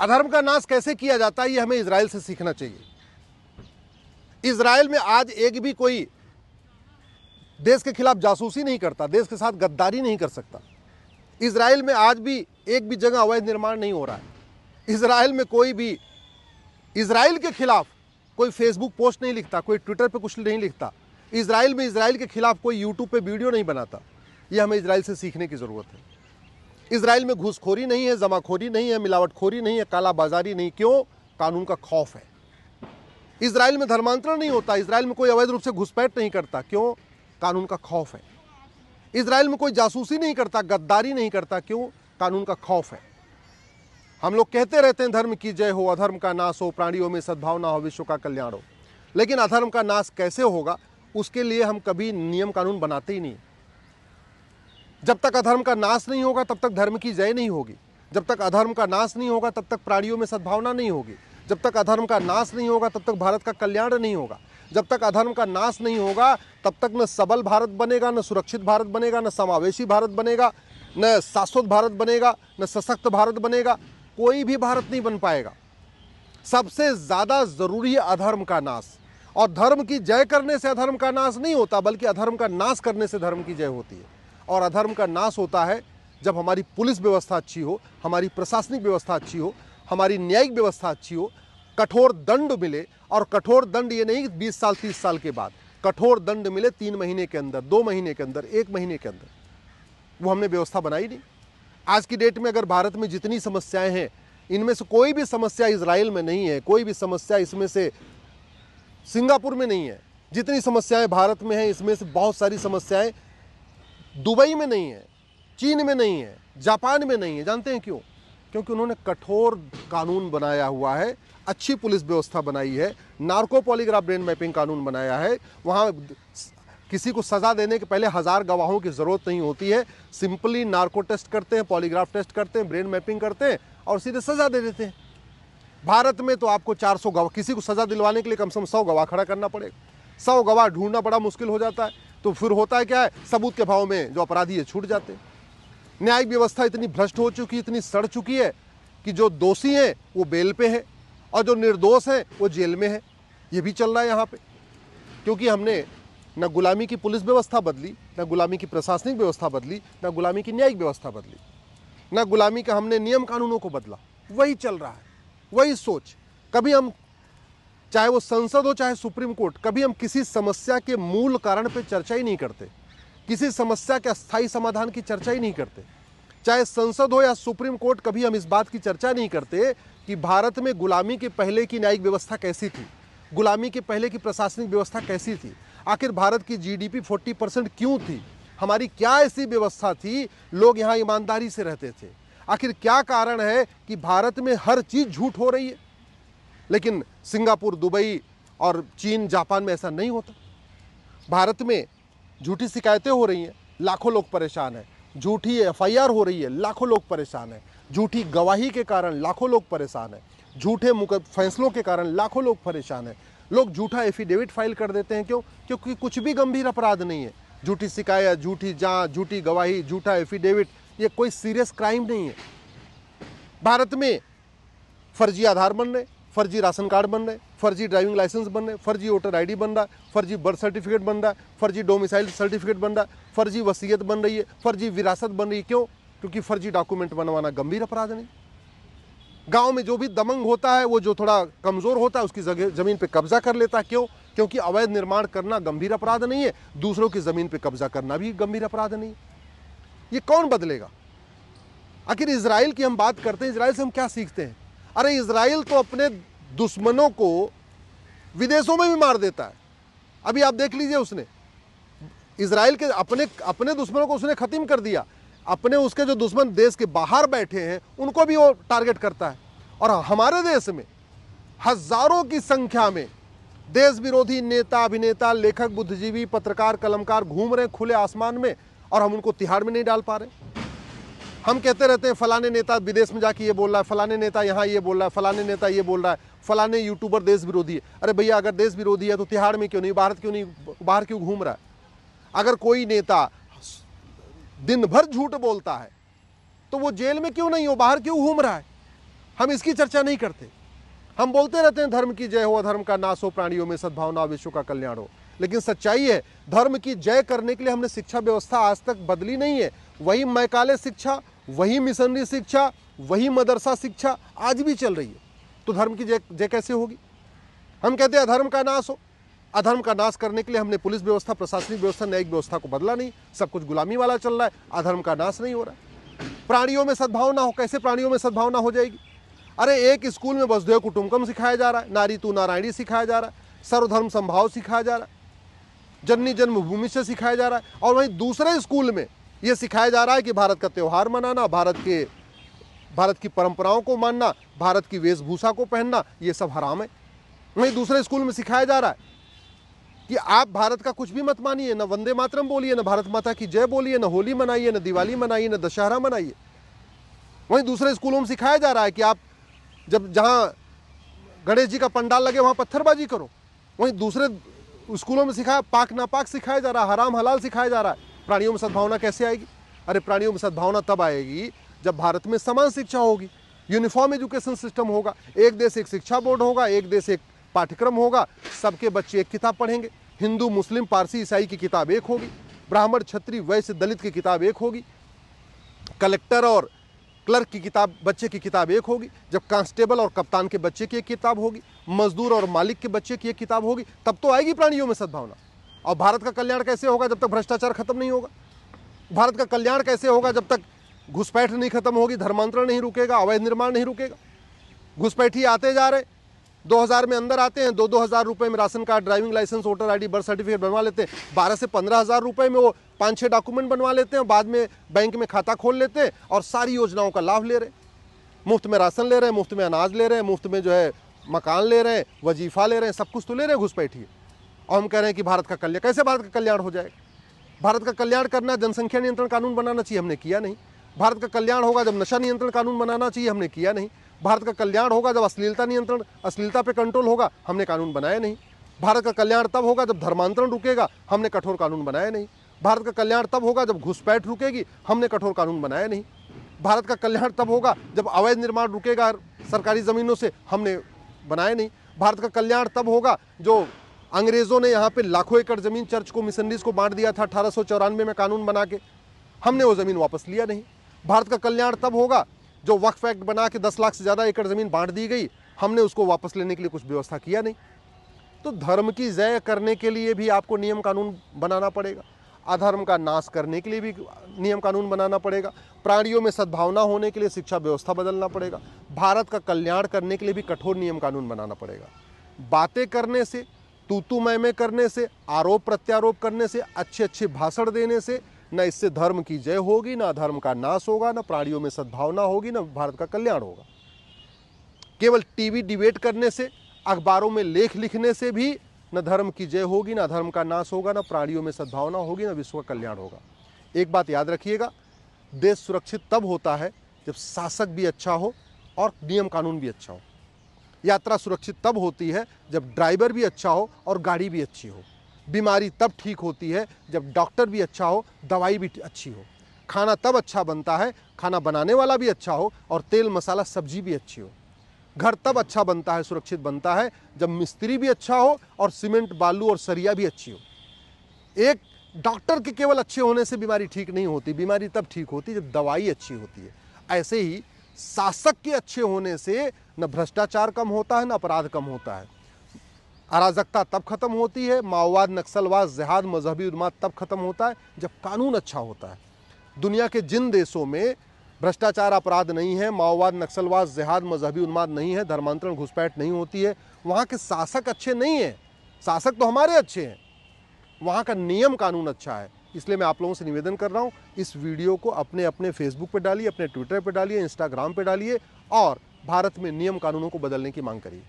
अधर्म का नाश कैसे किया जाता है ये हमें इजराइल से सीखना चाहिए। इजराइल में आज एक भी कोई देश के खिलाफ जासूसी नहीं करता, देश के साथ गद्दारी नहीं कर सकता। इजराइल में आज भी एक भी जगह अवैध निर्माण नहीं हो रहा है। इजराइल में कोई भी इजराइल के खिलाफ कोई फेसबुक पोस्ट नहीं लिखता, कोई ट्विटर पे कुछ नहीं लिखता। इजराइल में इजराइल के खिलाफ कोई यूट्यूब पे वीडियो नहीं बनाता। ये हमें इजराइल से सीखने की ज़रूरत है। इजराइल में घूसखोरी नहीं है, जमाखोरी नहीं है, मिलावटखोरी नहीं है, काला बाजारी नहीं। क्यों? कानून का खौफ है। इजराइल में धर्मांतरण नहीं होता, इजराइल में कोई अवैध रूप से घुसपैठ नहीं करता। क्यों? कानून का खौफ है। इजराइल में कोई जासूसी नहीं करता, गद्दारी नहीं करता। क्यों? कानून का खौफ है। हम लोग कहते रहते हैं धर्म की जय हो, अधर्म का नाश हो, प्राणियों में सद्भावना हो, विश्व का कल्याण हो। लेकिन अधर्म का नाश कैसे होगा उसके लिए हम कभी नियम कानून बनाते ही नहीं। जब तक अधर्म का नाश नहीं होगा तब तक धर्म की जय नहीं होगी। जब तक अधर्म का नाश नहीं होगा तब तक प्राणियों में सद्भावना नहीं होगी। जब तक अधर्म का नाश नहीं होगा तब तक भारत का कल्याण नहीं होगा। जब तक अधर्म का नाश नहीं होगा तब तक न सबल भारत बनेगा, न सुरक्षित भारत बनेगा, न समावेशी भारत बनेगा, न शाश्वत भारत बनेगा, न सशक्त भारत बनेगा। कोई भी भारत नहीं बन पाएगा। सबसे ज़्यादा ज़रूरी है अधर्म का नाश। और धर्म की जय करने से अधर्म का नाश नहीं होता, बल्कि अधर्म का नाश करने से धर्म की जय होती है। और अधर्म का नाश होता है जब हमारी पुलिस व्यवस्था अच्छी हो, हमारी प्रशासनिक व्यवस्था अच्छी हो, हमारी न्यायिक व्यवस्था अच्छी हो, कठोर दंड मिले। और कठोर दंड ये नहीं 20 साल 30 साल के बाद, कठोर दंड मिले 3 महीने के अंदर, 2 महीने के अंदर, 1 महीने के अंदर। वो हमने व्यवस्था बनाई नहीं। आज की डेट में अगर भारत में जितनी समस्याएं हैं, इनमें से कोई भी समस्या इजराइल में नहीं है, कोई भी समस्या इसमें से सिंगापुर में नहीं है। जितनी समस्याएं भारत में हैं, इसमें से बहुत सारी समस्याएं दुबई में नहीं है, चीन में नहीं है, जापान में नहीं है। जानते हैं क्यों? क्योंकि उन्होंने कठोर कानून बनाया हुआ है, अच्छी पुलिस व्यवस्था बनाई है, नार्को पॉलीग्राफ ब्रेन मैपिंग कानून बनाया है। वहाँ किसी को सज़ा देने के पहले 1000 गवाहों की ज़रूरत नहीं होती है। सिंपली नार्को टेस्ट करते हैं, पॉलीग्राफ टेस्ट करते हैं, ब्रेन मैपिंग करते हैं और सीधे सज़ा दे देते हैं। भारत में तो आपको 400 गवाह, किसी को सज़ा दिलवाने के लिए कम से कम 100 गवाह खड़ा करना पड़ेगा। 100 गवाह ढूंढना बड़ा मुश्किल हो जाता है। तो फिर होता है क्या है, सबूत के अभाव में जो अपराधी है छूट जाते हैं। न्यायिक व्यवस्था इतनी भ्रष्ट हो चुकी, इतनी सड़ चुकी है कि जो दोषी हैं वो बेल पे है और जो निर्दोष हैं वो जेल में है। ये भी चल रहा है यहाँ पे। क्योंकि हमने न गुलामी की पुलिस व्यवस्था बदली, न गुलामी की प्रशासनिक व्यवस्था बदली, न गुलामी की न्यायिक व्यवस्था बदली, न गुलामी का हमने नियम कानूनों को बदला। वही चल रहा है, वही सोच। कभी हम, चाहे वो संसद हो चाहे सुप्रीम कोर्ट, कभी हम किसी समस्या के मूल कारण पे चर्चा ही नहीं करते। किसी समस्या के अस्थायी समाधान की चर्चा ही नहीं करते। चाहे संसद हो या सुप्रीम कोर्ट, कभी हम इस बात की चर्चा नहीं करते कि भारत में गुलामी के पहले की न्यायिक व्यवस्था कैसी थी, गुलामी के पहले की प्रशासनिक व्यवस्था कैसी थी, आखिर भारत की जीडीपी 40% क्यों थी, हमारी क्या ऐसी व्यवस्था थी, लोग यहाँ ईमानदारी से रहते थे। आखिर क्या कारण है कि भारत में हर चीज़ झूठ हो रही है। लेकिन सिंगापुर, दुबई और चीन, जापान में ऐसा नहीं होता। भारत में झूठी शिकायतें हो रही हैं, लाखों लोग परेशान हैं। झूठी एफआईआर हो रही है, लाखों लोग परेशान हैं। झूठी गवाही के कारण लाखों लोग परेशान हैं। झूठे फैसलों के कारण लाखों लोग परेशान हैं। लोग झूठा एफिडेविट फाइल कर देते हैं। क्यों? क्योंकि कुछ भी गंभीर अपराध नहीं है। झूठी शिकायत, झूठी जांच, झूठी गवाही, झूठा एफिडेविट, ये कोई सीरियस क्राइम नहीं है। भारत में फर्जी आधार बन रहे, फर्जी राशन कार्ड बन रहे, फर्जी ड्राइविंग लाइसेंस बन रहे, फर्जी वोटर आईडी बन रहा है, फर्जी बर्थ सर्टिफिकेट बन रहा है, फर्जी डोमिसाइल सर्टिफिकेट बन रहा है, फर्जी वसीयत बन रही है, फर्जी विरासत बन रही है। क्यों? क्योंकि फर्जी डॉक्यूमेंट बनवाना गंभीर अपराध नहीं। गांव में जो भी दबंग होता है, वो जो थोड़ा कमज़ोर होता है, उसकी ज़मीन पे कब्जा कर लेता है। क्यों? क्योंकि अवैध निर्माण करना गंभीर अपराध नहीं है, दूसरों की ज़मीन पे कब्जा करना भी गंभीर अपराध नहीं है। ये कौन बदलेगा? आखिर इजराइल की हम बात करते हैं, इजराइल से हम क्या सीखते हैं? अरे इजराइल तो अपने दुश्मनों को विदेशों में भी मार देता है। अभी आप देख लीजिए, उसने इजराइल के अपने दुश्मनों को उसने खत्म कर दिया। अपने उसके जो दुश्मन देश के बाहर बैठे हैं उनको भी वो टारगेट करता है। और हमारे देश में हजारों की संख्या में देश विरोधी नेता, अभिनेता, लेखक, बुद्धिजीवी, पत्रकार, कलमकार घूम रहे हैं खुले आसमान में, और हम उनको तिहाड़ में नहीं डाल पा रहे। हम कहते रहते हैं फलाने नेता विदेश में जाके ये बोल रहा है, फलाने नेता यहाँ ये बोल रहा है, फलाने नेता ये बोल रहा है, फलाने यूट्यूबर देश विरोधी है। अरे भैया, अगर देश विरोधी है तो तिहाड़ में क्यों नहीं, बाहर क्यों घूम रहा है? अगर कोई नेता दिन भर झूठ बोलता है तो वो जेल में क्यों नहीं हो, बाहर क्यों घूम रहा है? हम इसकी चर्चा नहीं करते। हम बोलते रहते हैं धर्म की जय हो, अधर्म का नाश हो, प्राणियों में सद्भावना, विश्व का कल्याण हो। लेकिन सच्चाई है, धर्म की जय करने के लिए हमने शिक्षा व्यवस्था आज तक बदली नहीं है। वही मैकाले शिक्षा, वही मिशनरी शिक्षा, वही मदरसा शिक्षा आज भी चल रही है। तो धर्म की जय कैसे होगी? हम कहते हैं अधर्म का नाश हो। अधर्म का नाश करने के लिए हमने पुलिस व्यवस्था, प्रशासनिक व्यवस्था, न्यायिक व्यवस्था को बदला नहीं। सब कुछ गुलामी वाला चल रहा है, अधर्म का नाश नहीं हो रहा है। प्राणियों में सद्भावना हो, कैसे प्राणियों में सद्भावना हो जाएगी? अरे एक स्कूल में वसुधैव कुटुंबकम सिखाया जा रहा है, नारी तू नारायणी सिखाया जा रहा है, सर्वधर्म संभाव सिखाया जा रहा है, जननी जन्मभूमि से सिखाया जा रहा है। और वहीं दूसरे स्कूल में यह सिखाया जा रहा है कि भारत का त्यौहार मनाना, भारत की परंपराओं को मानना, भारत की वेशभूषा को पहनना, ये सब हराम है। वहीं दूसरे स्कूल में सिखाया जा रहा है कि आप भारत का कुछ भी मत मानिए, न वंदे मातरम बोलिए, न भारत माता की जय बोलिए, न होली मनाइए, न दिवाली मनाइए, न दशहरा मनाइए। वहीं दूसरे स्कूलों में सिखाया जा रहा है कि आप जब जहाँ गणेश जी का पंडाल लगे वहाँ पत्थरबाजी करो। वहीं दूसरे स्कूलों में सिखाया पाक नापाक सिखाया जा रहा है, हराम हलाल सिखाया जा रहा है। प्राणियों में सद्भावना कैसे आएगी? अरे प्राणियों में सद्भावना तब आएगी जब भारत में समान शिक्षा होगी, यूनिफॉर्म एजुकेशन सिस्टम होगा, एक देश एक शिक्षा बोर्ड होगा, एक देश एक पाठ्यक्रम होगा, सबके बच्चे एक किताब पढ़ेंगे। हिंदू, मुस्लिम, पारसी, ईसाई की किताब एक होगी, ब्राह्मण, क्षत्रिय, वैश्य, दलित की किताब एक होगी, कलेक्टर और क्लर्क की किताब, बच्चे की किताब एक होगी। जब कांस्टेबल और कप्तान के बच्चे की एक किताब होगी, मजदूर और मालिक के बच्चे की एक किताब होगी, तब तो आएगी प्राणियों में सद्भावना। और भारत का कल्याण कैसे होगा जब तक भ्रष्टाचार खत्म नहीं होगा? भारत का कल्याण कैसे होगा जब तक घुसपैठ नहीं खत्म होगी, धर्मांतरण नहीं रुकेगा, अवैध निर्माण नहीं रुकेगा? घुसपैठी आते जा रहे, 2000 में अंदर आते हैं, 2-2 हज़ार रुपए में ration card, driving licence, voter ID, birth certificate बनवा लेते हैं। 12 से 15 हज़ार रुपए में वो 5-6 डॉक्यूमेंट बनवा लेते हैं, बाद में बैंक में खाता खोल लेते हैं और सारी योजनाओं का लाभ ले रहे हैं। मुफ्त में राशन ले रहे हैं, मुफ्त में अनाज ले रहे हैं, मुफ्त में जो है मकान ले रहे हैं, वजीफा ले रहे हैं, सब कुछ तो ले रहे हैं घुसपैठी। और हम कह रहे हैं कि भारत का कल्याण, कैसे भारत का कल्याण हो जाएगा? भारत का कल्याण करना, जनसंख्या नियंत्रण कानून बनाना चाहिए, हमने किया नहीं। भारत का कल्याण होगा जब नशा नियंत्रण कानून बनाना चाहिए, हमने किया नहीं। भारत का कल्याण होगा जब अश्लीलता पे कंट्रोल होगा, हमने कानून बनाया नहीं। भारत का कल्याण तब होगा जब धर्मांतरण रुकेगा, हमने कठोर कानून बनाया नहीं। भारत का कल्याण तब होगा जब घुसपैठ रुकेगी, हमने कठोर कानून बनाया नहीं। भारत का कल्याण तब होगा जब अवैध निर्माण रुकेगा सरकारी ज़मीनों से, हमने बनाया नहीं। भारत का कल्याण तब होगा जो अंग्रेज़ों ने यहाँ पे लाखों एकड़ ज़मीन चर्च को, मिशनरीज को बांट दिया था 1894 में कानून बना के, हमने वो ज़मीन वापस लिया नहीं। भारत का कल्याण तब होगा जो वक्फ एक्ट बना के 10 लाख से ज़्यादा एकड़ ज़मीन बांट दी गई, हमने उसको वापस लेने के लिए कुछ व्यवस्था किया नहीं। तो धर्म की जय करने के लिए भी आपको नियम कानून बनाना पड़ेगा, अधर्म का नाश करने के लिए भी नियम कानून बनाना पड़ेगा, प्राणियों में सद्भावना होने के लिए शिक्षा व्यवस्था बदलना पड़ेगा, भारत का कल्याण करने के लिए भी कठोर नियम कानून बनाना पड़ेगा। बातें करने से, तू मैं करने से, आरोप प्रत्यारोप करने से, अच्छे अच्छे भाषण देने से न इससे धर्म की जय होगी, न धर्म का नाश होगा, न प्राणियों में सद्भावना होगी, न भारत का कल्याण होगा। केवल टीवी डिबेट करने से, अखबारों में लेख लिखने से भी न धर्म की जय होगी, न धर्म का नाश होगा, न प्राणियों में सद्भावना होगी, न विश्व का कल्याण होगा। एक बात याद रखिएगा, देश सुरक्षित तब होता है जब शासक भी अच्छा हो और नियम कानून भी अच्छा हो। यात्रा सुरक्षित तब होती है जब ड्राइवर भी अच्छा हो और गाड़ी भी अच्छी हो। बीमारी तब ठीक होती है जब डॉक्टर भी अच्छा हो, दवाई भी अच्छी हो। खाना तब अच्छा बनता है, खाना बनाने वाला भी अच्छा हो और तेल मसाला सब्जी भी अच्छी हो। घर तब अच्छा बनता है, सुरक्षित बनता है जब मिस्त्री भी अच्छा हो और सीमेंट, बालू और सरिया भी अच्छी हो। एक डॉक्टर के केवल अच्छे होने से बीमारी ठीक नहीं होती, बीमारी तब ठीक होती जब दवाई अच्छी होती है। ऐसे ही शासक के अच्छे होने से न भ्रष्टाचार कम होता है, न अपराध कम होता है। अराजकता तब खत्म होती है, माओवाद, नक्सलवाद, जिहाद, मजहबी उन्माद तब खत्म होता है जब कानून अच्छा होता है। दुनिया के जिन देशों में भ्रष्टाचार, अपराध नहीं है, माओवाद, नक्सलवाद, जिहाद, मजहबी उन्माद नहीं है, धर्मांतरण, घुसपैठ नहीं होती है, वहाँ के शासक अच्छे नहीं हैं। शासक तो हमारे अच्छे हैं, वहाँ का नियम कानून अच्छा है। इसलिए मैं आप लोगों से निवेदन कर रहा हूँ, इस वीडियो को अपने फेसबुक पे डालिए, अपने ट्विटर पे डालिए, इंस्टाग्राम पे डालिए और भारत में नियम कानूनों को बदलने की मांग करिए।